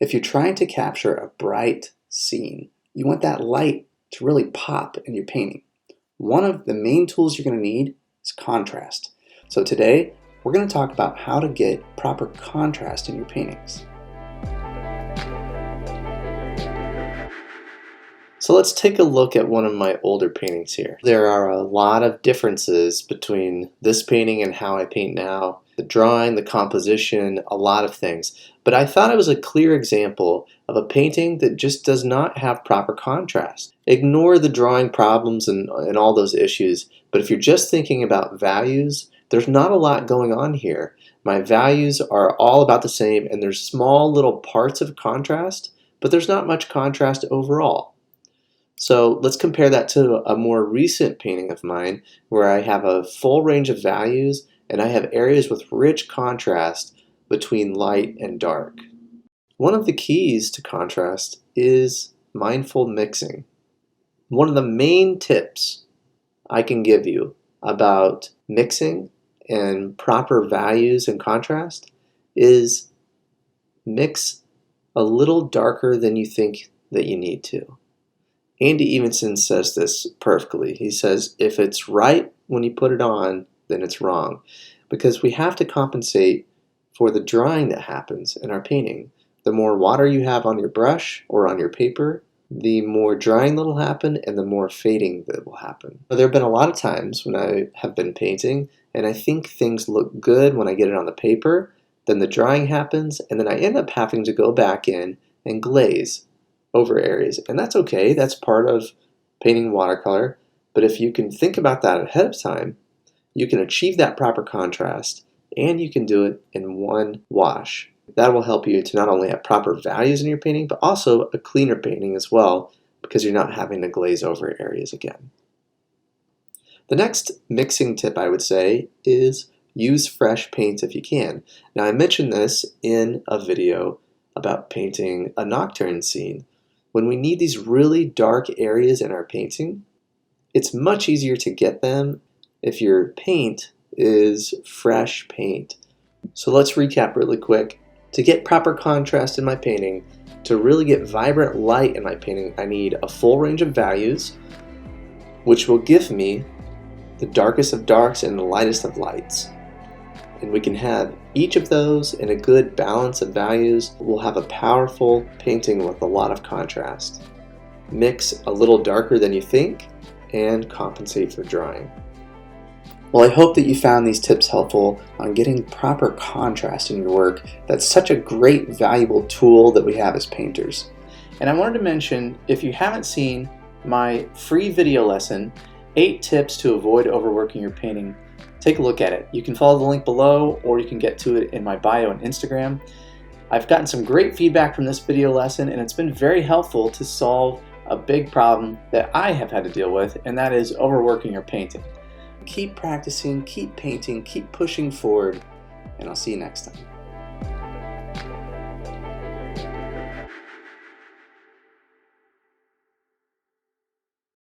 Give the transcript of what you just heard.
If you're trying to capture a bright scene, you want that light to really pop in your painting. One of the main tools you're going to need is contrast. So today, we're going to talk about how to get proper contrast in your paintings. So let's take a look at one of my older paintings here. There are a lot of differences between this painting and how I paint now. The drawing, the composition, a lot of things. But I thought it was a clear example of a painting that just does not have proper contrast. Ignore the drawing problems and all those issues, but if you're just thinking about values, there's not a lot going on here. My values are all about the same, and there's small little parts of contrast, but there's not much contrast overall. So let's compare that to a more recent painting of mine where I have a full range of values and I have areas with rich contrast between light and dark. One of the keys to contrast is mindful mixing. One of the main tips I can give you about mixing and proper values and contrast is mix a little darker than you think that you need to. Andy Evenson says this perfectly. He says, if it's right when you put it on, then it's wrong. Because we have to compensate for the drying that happens in our painting. The more water you have on your brush or on your paper, the more drying that will happen and the more fading that will happen. There have been a lot of times when I have been painting and I think things look good when I get it on the paper, then the drying happens, and then I end up having to go back in and glaze over areas. And that's okay, that's part of painting watercolor, but if you can think about that ahead of time, you can achieve that proper contrast and you can do it in one wash. That will help you to not only have proper values in your painting, but also a cleaner painting as well, because you're not having to glaze over areas again. The next mixing tip I would say is use fresh paints if you can. Now I mentioned this in a video about painting a nocturne scene. When we need these really dark areas in our painting, it's much easier to get them if your paint is fresh paint. So let's recap really quick. To get proper contrast in my painting, to really get vibrant light in my painting, I need a full range of values, which will give me the darkest of darks and the lightest of lights. And we can have each of those in a good balance of values. We'll have a powerful painting with a lot of contrast. Mix a little darker than you think and compensate for drying. Well, I hope that you found these tips helpful on getting proper contrast in your work. That's such a great, valuable tool that we have as painters. And I wanted to mention, if you haven't seen my free video lesson, 8 tips to avoid overworking your painting, take a look at it. You can follow the link below, or you can get to it in my bio on Instagram. I've gotten some great feedback from this video lesson, and it's been very helpful to solve a big problem that I have had to deal with, and that is overworking your painting. Keep practicing, keep painting, keep pushing forward, and I'll see you next time.